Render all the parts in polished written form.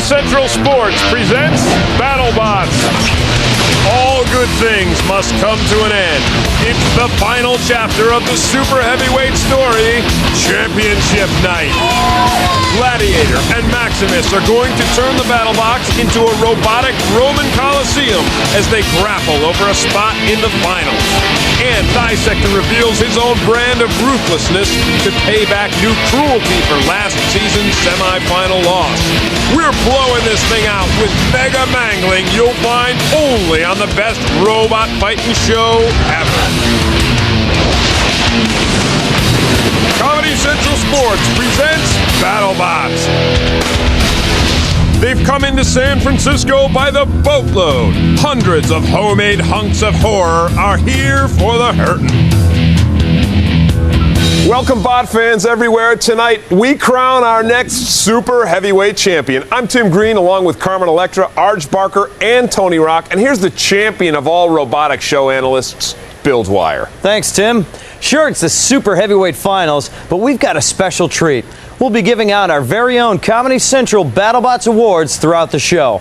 Central Sports presents BattleBots. All good things must come to an end. It's the final chapter of the super heavyweight story, Championship Night. Gladiator and Maximus are going to turn the BattleBots into a robotic Roman Colosseum as they grapple over a spot in the finals. And Dissector reveals his own brand of ruthlessness to pay back new cruelty for last season's semi-final loss. We're blowing this thing out with mega mangling you'll find only on the best robot fighting show ever. Comedy Central Sports presents BattleBots. They've come into San Francisco by the boatload. Hundreds of homemade hunks of horror are here for the hurtin'. Welcome, bot fans everywhere. Tonight, we crown our next super heavyweight champion. I'm Tim Green, along with Carmen Electra, Arj Barker, and Tony Rock. And here's the champion of all robotic show analysts, Bill Dwyer. Thanks, Tim. Sure, it's the super heavyweight finals, but we've got a special treat. We'll be giving out our very own Comedy Central BattleBots awards throughout the show.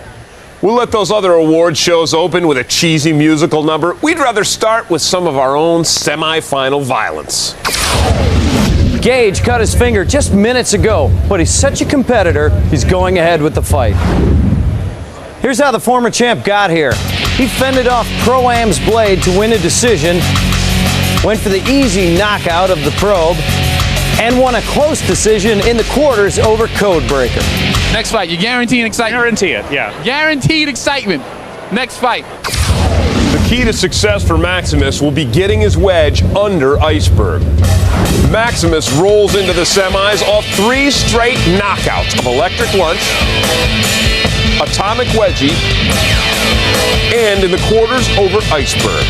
We'll let those other award shows open with a cheesy musical number. We'd rather start with some of our own semi-final violence. Gage cut his finger just minutes ago, but he's such a competitor, he's going ahead with the fight. Here's how the former champ got here. He fended off Pro-Am's blade to win a decision, went for the easy knockout of the probe, and won a close decision in the quarters over Codebreaker. Next fight, you guaranteeing excitement? Guarantee it, yeah. Guaranteed excitement. Next fight. The key to success for Maximus will be getting his wedge under Iceberg. Maximus rolls into the semis off 3 straight knockouts of Electric Lunch, Atomic Wedgie, and in the quarters over Iceberg.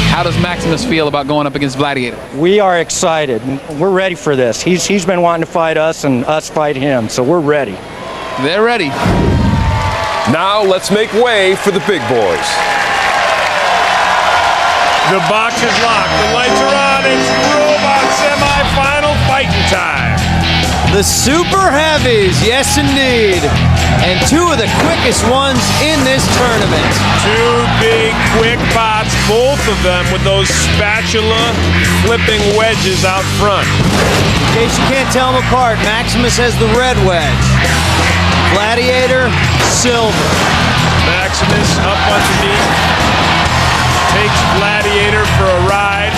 How does Maximus feel about going up against Gladiator? We are excited. We're ready for this. He's been wanting to fight us and us fight him, so we're ready. They're ready. Now let's make way for the big boys. The box is locked. The lights are on. It's robot semi-final fighting time. The super heavies, yes indeed. And 2 of the quickest ones in this tournament. 2 big, quick bots, both of them with those spatula flipping wedges out front. In case you can't tell them apart, Maximus has the red wedge. Gladiator, silver. Maximus up underneath. Takes Gladiator for a ride.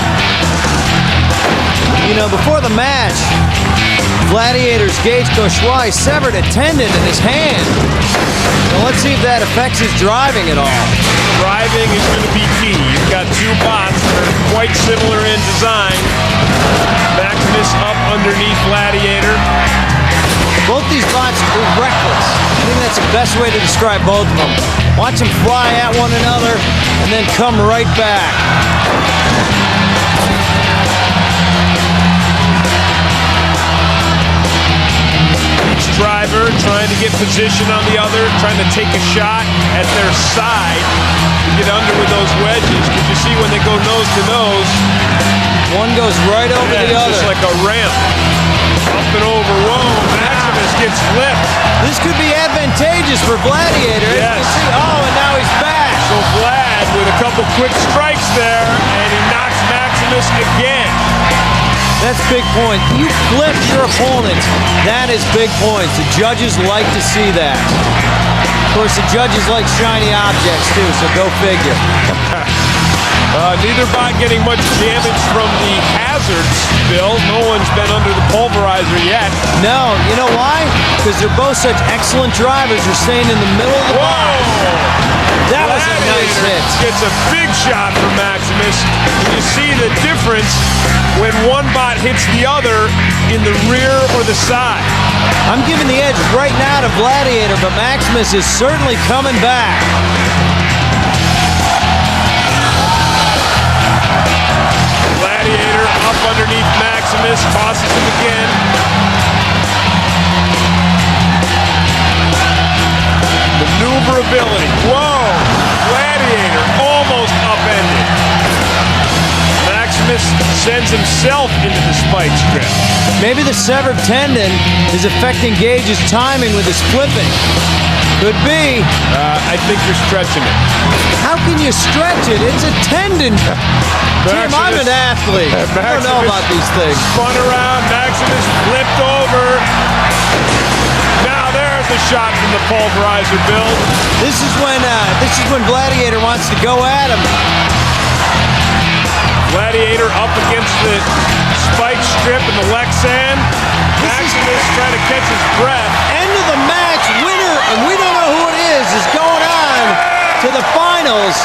You know, before the match, Gladiator's Gage Gauchois severed a tendon in his hand. Now let's see if that affects his driving at all. Driving is going to be key. You've got 2 bots that are quite similar in design. Maximus up underneath Gladiator. Both these bots are reckless. I think that's the best way to describe both of them. Watch them fly at one another and then come right back. Each driver trying to get position on the other, trying to take a shot at their side to get under with those wedges. But you see when they go nose to nose, one goes right over the other. It's just like a ramp. Up and over. Whoa, Maximus gets flipped. This could be advantageous for Gladiator. Yes. You see, oh, and now he's back. So Vlad with a couple quick strikes there, and he knocks Maximus again. That's big point. You flip your opponent. That is big points. The judges like to see that. Of course, the judges like shiny objects too, so go figure. Neither bot getting much damage from the hazards, Bill. No one's been under the pulverizer yet. No, you know why? Because they're both such excellent drivers. They're staying in the middle of the box. That was a nice hit. Gets a big shot from Maximus. You see the difference when one bot hits the other in the rear or the side. I'm giving the edge right now to Gladiator, but Maximus is certainly coming back. Gladiator up underneath Maximus, tosses him again. Maneuverability. Whoa! Gladiator almost upended. Maximus sends himself into the spike strip. Maybe the severed tendon is affecting Gage's timing with his flipping. Could be. I think you're stretching it. How can you stretch it? It's a tendon. Tim, I'm an athlete. I don't know about these things. Spun around. Maximus flipped over. Now there's the shot from the pulverizer build. This is when Gladiator wants to go at him. Gladiator up against the spike strip and the Lexan. Maximus trying to catch his breath. End of the match, winner, and we don't know who it is going on to the finals.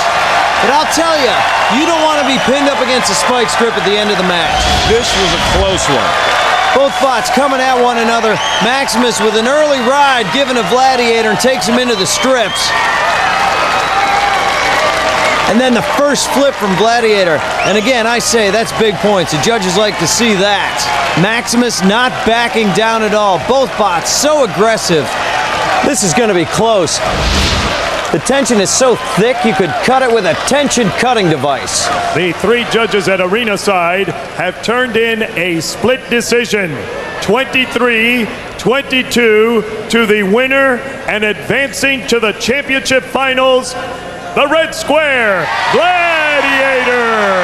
But I'll tell you, you don't want to be pinned up against a spike strip at the end of the match. This was a close one. Both bots coming at one another. Maximus with an early ride given to Gladiator and takes him into the strips. And then the first flip from Gladiator. And again, I say that's big points. The judges like to see that. Maximus not backing down at all. Both bots so aggressive. This is going to be close. The tension is so thick you could cut it with a tension cutting device. The three judges at arena side have turned in a split decision. 23-22 to the winner and advancing to the championship finals, the Red Square Gladiator.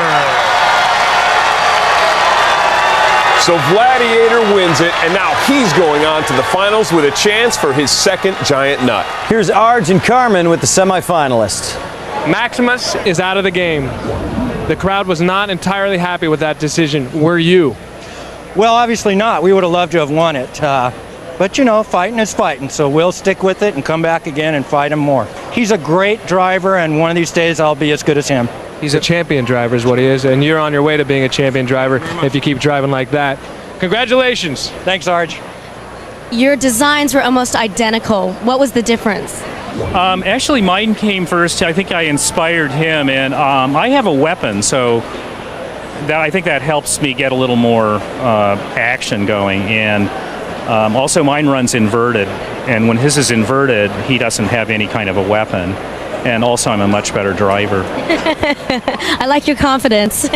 So Gladiator wins it, and now he's going on to the finals with a chance for his second giant nut. Here's Arj and Carmen with the semifinalists. Maximus is out of the game. The crowd was not entirely happy with that decision. Were you? Well, obviously not. We would have loved to have won it. But, you know, fighting is fighting, so we'll stick with it and come back again and fight him more. He's a great driver, and one of these days I'll be as good as him. He's a champion driver is what he is, and you're on your way to being a champion driver if you keep driving like that. Congratulations. Thanks, Arj. Your designs were almost identical. What was the difference? Actually, mine came first. I think I inspired him, and I have a weapon, so I think that helps me get a little more action going. And also, mine runs inverted, and when his is inverted, he doesn't have any kind of a weapon. And also, I'm a much better driver. I like your confidence.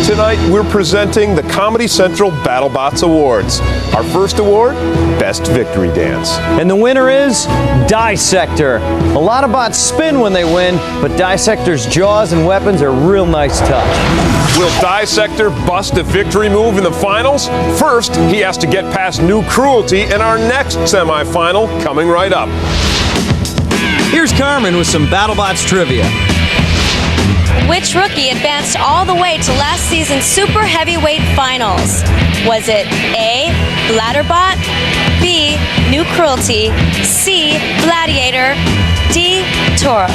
Tonight, we're presenting the Comedy Central BattleBots Awards. Our first award, Best Victory Dance. And the winner is Dissector. A lot of bots spin when they win, but Dissector's jaws and weapons are a real nice touch. Will Dissector bust a victory move in the finals? First, he has to get past New Cruelty in our next semifinal, coming right up. Here's Carmen with some BattleBots trivia. Which rookie advanced all the way to last season's Super Heavyweight Finals? Was it A, BattleBot, B, New Cruelty, C, Gladiator, D, Toro?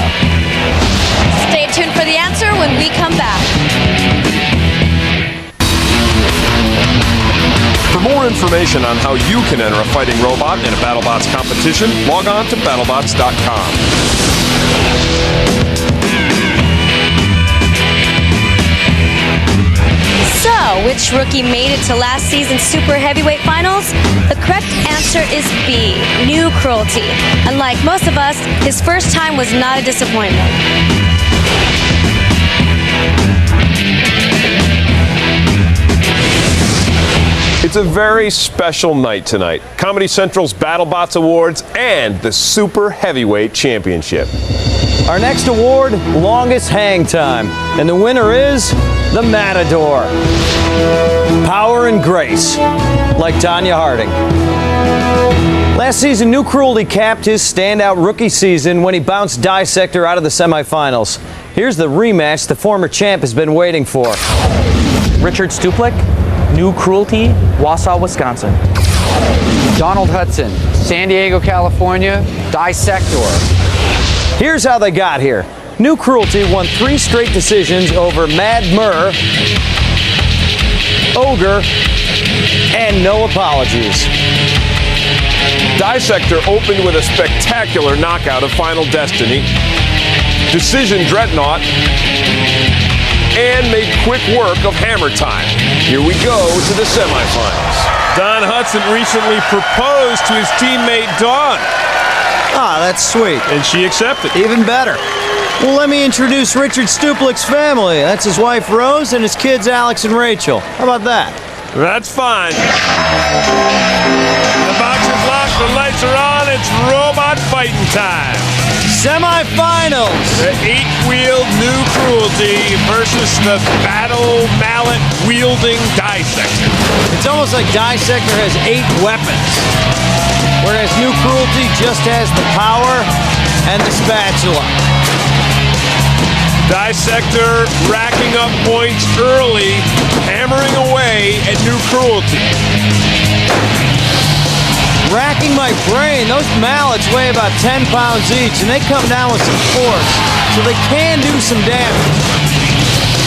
Stay tuned for the answer when we come back. For more information on how you can enter a fighting robot in a BattleBots competition, log on to BattleBots.com. So, which rookie made it to last season's Super Heavyweight Finals? The correct answer is B, New Cruelty. Unlike most of us, his first time was not a disappointment. It's a very special night tonight. Comedy Central's BattleBots Awards and the Super Heavyweight Championship. Our next award, longest hang time. And the winner is the Matador. Power and grace, like Tanya Harding. Last season, New Cruelty capped his standout rookie season when he bounced Dissector out of the semifinals. Here's the rematch the former champ has been waiting for. Richard Stuplik, New Cruelty, Wausau, Wisconsin. Donald Hudson, San Diego, California, Dissector. Here's how they got here. New Cruelty won 3 straight decisions over Mad Murr, Ogre, and no apologies. Dissector opened with a spectacular knockout of Final Destiny, Decision Dreadnought, and made quick work of Hammer Time. Here we go to the semifinals. Don Hudson recently proposed to his teammate Dawn, Ah, that's sweet. and she accepted. Even better. Well, let me introduce Richard Stuplik's family. That's his wife Rose and his kids Alex and Rachel. How about that? That's fine. The box is locked, the lights are on, it's robot semifinals. The 8-wheeled New Cruelty versus the Battle Mallet wielding Dissector. It's almost like Dissector has 8 weapons, whereas New Cruelty just has the power and the spatula. Dissector racking up points early, hammering away at New Cruelty. Racking my brain, those mallets weigh about 10 pounds each, and they come down with some force, so they can do some damage.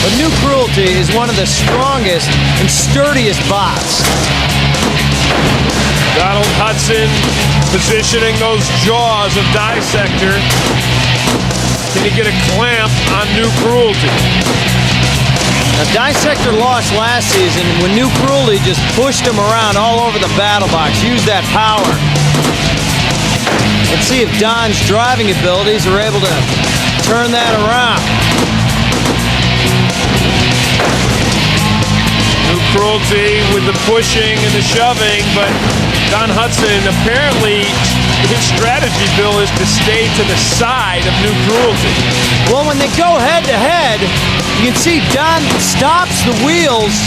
But New Cruelty is one of the strongest and sturdiest bots. Donald Hudson positioning those jaws of Dissector. Can he get a clamp on New Cruelty? Now, Dissector lost last season when New Cruelty just pushed him around all over the battle box, used that power. Let's see if Don's driving abilities are able to turn that around. New Cruelty with the pushing and the shoving, but Don Hudson, apparently his strategy, Bill, is to stay to the side of New Cruelty. Well, when they go head-to-head, you can see Don stops the wheels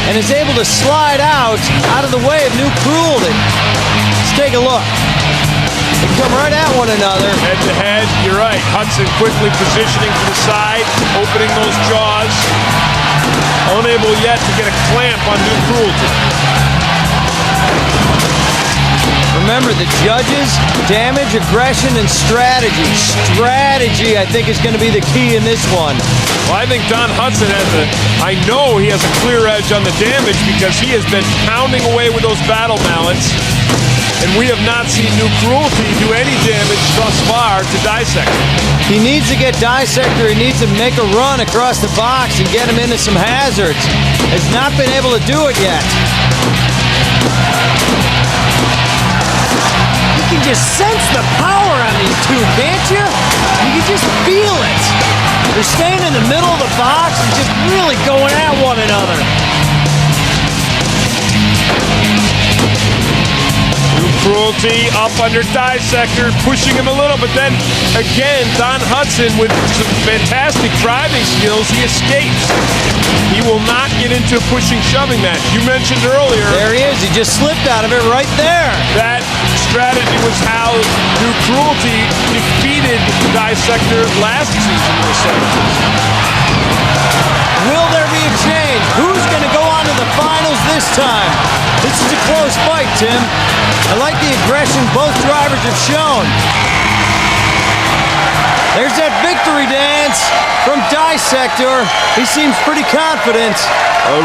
and is able to slide out of the way of New Cruelty. Let's take a look. They come right at one another. Head-to-head, you're right. Hudson quickly positioning to the side, opening those jaws. Unable yet to get a clamp on New Cruelty. Remember, the judges, damage, aggression, and strategy. Strategy, I think, is going to be the key in this one. Well, I think Don Hudson I know he has a clear edge on the damage because he has been pounding away with those battle mallets, and we have not seen New Cruelty do any damage thus far to Dissector. He needs to get Dissector. He needs to make a run across the box and get him into some hazards. Has not been able to do it yet. You can just sense the power on these two, can't you? You can just feel it. They're staying in the middle of the box and just really going at one another. New Cruelty up under Dissector, pushing him a little, but then again, Don Hudson with some fantastic driving skills, he escapes. He will not get into a pushing, shoving match. You mentioned earlier. There he is. He just slipped out of it right there. That strategy was how New Cruelty defeated Dissector last season in the 70s. Will there be a change? Who's going to go on to the finals this time? This is a close fight, Tim. I like the aggression both drivers have shown. There's that victory dance from Dissector. He seems pretty confident.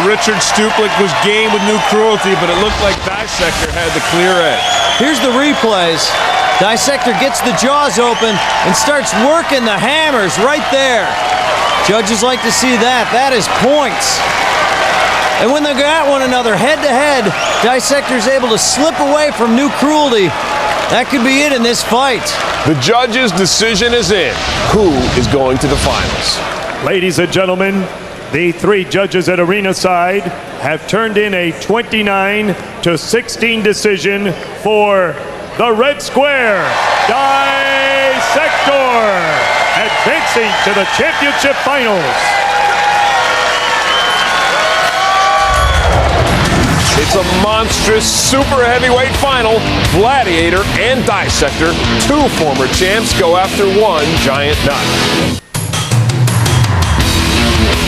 Richard Stuplick was game with New Cruelty, but it looked like Dissector had the clear edge. Here's the replays. Dissector gets the jaws open and starts working the hammers right there. Judges like to see that. That is points. And when they go at one another head-to-head, Dissector's able to slip away from New Cruelty. That could be it in this fight. The judge's decision is in. Who is going to the finals? Ladies and gentlemen, the 3 judges at arena side have turned in a 29-16 decision for the red square, Dissector, advancing to the championship finals. It's a monstrous super heavyweight final. Gladiator and Dissector, 2 former champs, go after 1 giant nut.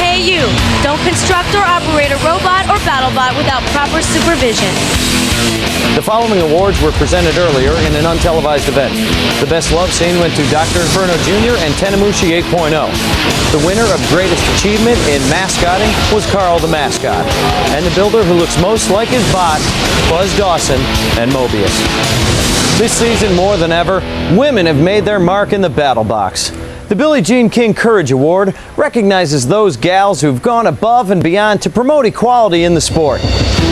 Hey you, don't construct or operate a robot or BattleBot without proper supervision. The following awards were presented earlier in an untelevised event. The Best Love Scene went to Dr. Inferno Jr. and Tenemushi 8.0. The winner of Greatest Achievement in Mascotting was Carl the Mascot. And the builder who looks most like his bot, Buzz Dawson and Mobius. This season, more than ever, women have made their mark in the battle box. The Billie Jean King Courage Award recognizes those gals who've gone above and beyond to promote equality in the sport.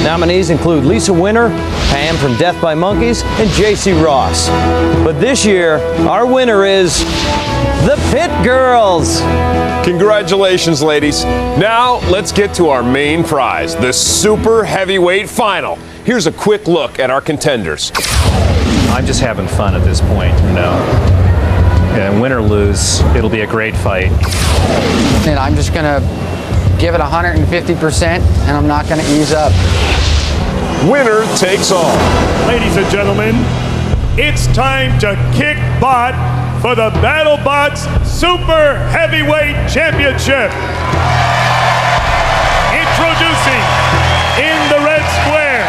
Nominees include Lisa Winter, Pam from Death by Monkeys, and J.C. Ross. But this year, our winner is the Pit Girls. Congratulations, ladies. Now, let's get to our main prize, the Super Heavyweight Final. Here's a quick look at our contenders. I'm just having fun at this point, you know. And win or lose, it'll be a great fight. And I'm just going to give it 150%, and I'm not going to ease up. Winner takes all. Ladies and gentlemen, it's time to kick butt for the BattleBots Super Heavyweight Championship. Introducing in the red square,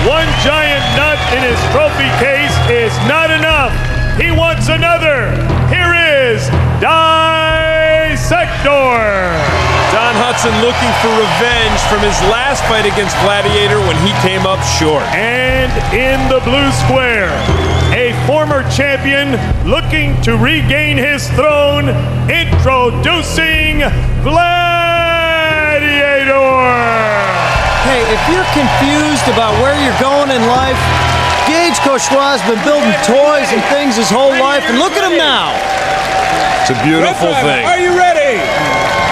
one giant nut in his trophy case is not enough. He wants another. Here is Dissector. Don Hudson looking for revenge from his last fight against Gladiator when he came up short. And in the blue square, a former champion looking to regain his throne, introducing Gladiator. Hey, if you're confused about where you're going in life, Gage Cochois has been building toys and things his whole life, and look at him now. It's a beautiful thing. Are you ready?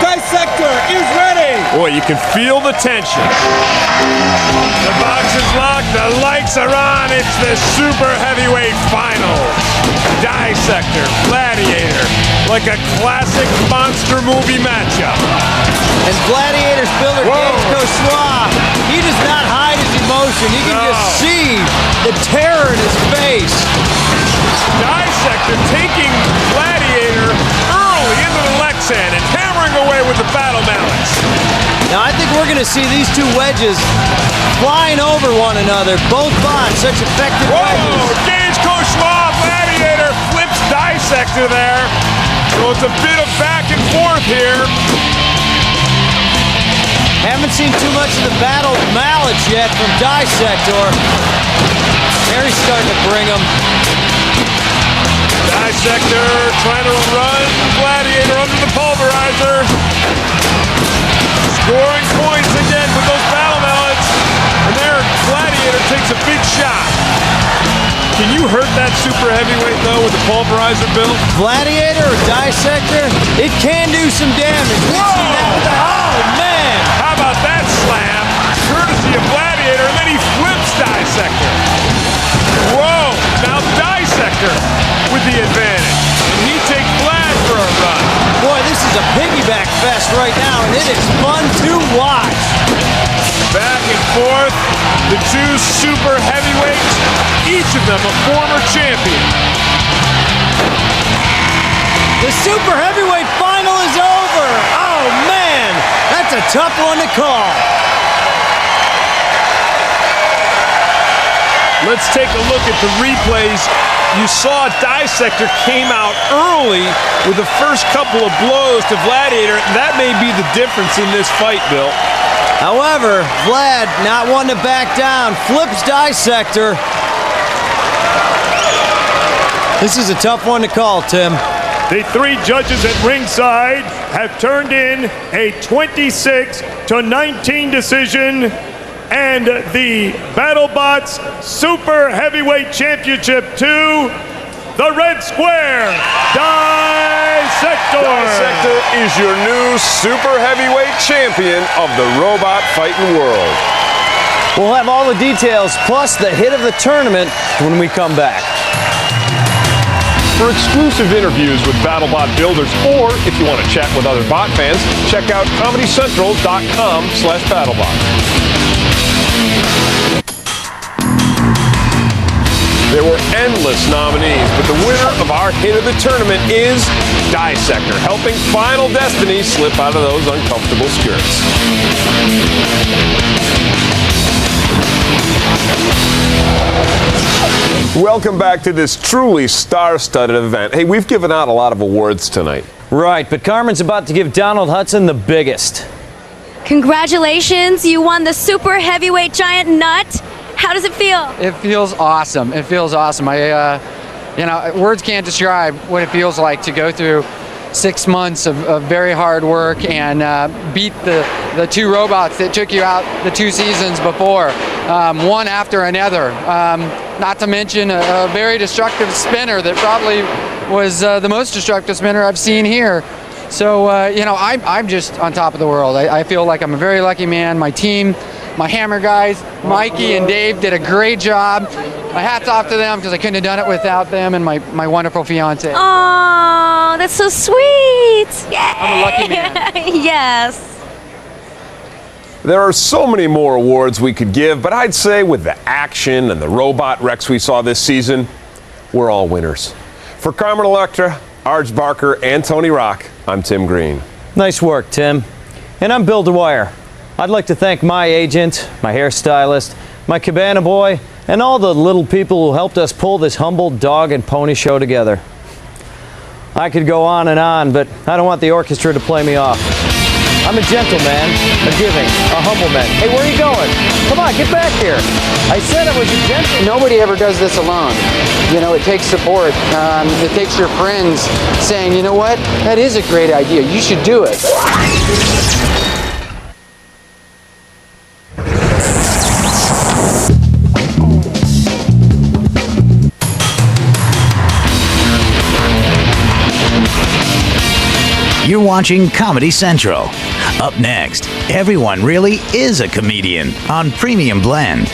Dissector is ready. Boy, you can feel the tension. The box is locked, the lights are on. It's the Super Heavyweight Finals. Dissector, Gladiator, like a classic monster movie matchup. And Gladiator's builder, Gage Cochois, he does not hide his emotion. You can just see the terror in his face. Dissector taking Gladiator early into the Lexan and hammering away with the battle mallets. Now I think we're going to see these two wedges flying over one another. Both bots, such effective wedges. Gage Cochois, Gladiator flips Dissector there. So it's a bit of back and forth here. Haven't seen too much of the battle mallets yet from Dissector. There he's starting to bring them. Dissector trying to run Gladiator under the pulverizer. Scoring points again with those battle mallets. And there, Gladiator takes a big shot. Can you hurt that super heavyweight, though, with the pulverizer, Bill? Gladiator or Dissector, it can do some damage. Oh, man! How about that slam? Courtesy of Gladiator, and then he flips Dissector. Whoa! Now Dissector with the advantage. And he takes Glad for a run. Boy, this is a piggyback fest right now, and it is fun to watch. Back and forth, the two super heavyweights, each of them a former champion. The super heavyweight final is over. Oh, man, that's a tough one to call. Let's take a look at the replays. You saw Dissector came out early with the first couple of blows to Gladiator. That may be the difference in this fight, Bill. However, Vlad, not one to back down, flips Dissector. This is a tough one to call, Tim. The three judges at ringside have turned in a 26-19 decision, and the BattleBots Super Heavyweight Championship to the red square, Dissector. Dissector is your new super heavyweight champion of the robot fighting world. We'll have all the details, plus the hit of the tournament when we come back. For exclusive interviews with BattleBot builders, or if you want to chat with other bot fans, check out ComedyCentral.com/BattleBot. There were endless nominees, but the winner of our hit of the tournament is Dissector, helping Final Destiny slip out of those uncomfortable skirts. Welcome back to this truly star-studded event. Hey, we've given out a lot of awards tonight. Right, but Carmen's about to give Donald Hudson the biggest. Congratulations, you won the Super Heavyweight Giant Nut. How does it feel? It feels awesome. It feels awesome. Words can't describe what it feels like to go through 6 months of very hard work and beat the two robots that took you out the 2 seasons before, one after another. Not to mention a very destructive spinner that probably was the most destructive spinner I've seen here. So, I'm just on top of the world. I feel like I'm a very lucky man. My team my hammer guys, Mikey and Dave, did a great job. My hat's off to them because I couldn't have done it without them and my wonderful fiance. Oh, that's so sweet. Yay. I'm a lucky man. Yes. There are so many more awards we could give, but I'd say with the action and the robot wrecks we saw this season, we're all winners. For Carmen Electra, Arj Barker, and Tony Rock, I'm Tim Green. Nice work, Tim. And I'm Bill Dwyer. I'd like to thank my agent, my hairstylist, my cabana boy, and all the little people who helped us pull this humble dog and pony show together. I could go on, but I don't want the orchestra to play me off. I'm a gentleman, a giving, a humble man. Hey, where are you going? Come on, get back here. I said I was a gentleman. Nobody ever does this alone. You know, it takes support. It takes your friends saying, you know what, that is a great idea. You should do it. You're watching Comedy Central. Up next, everyone really is a comedian on Premium Blend.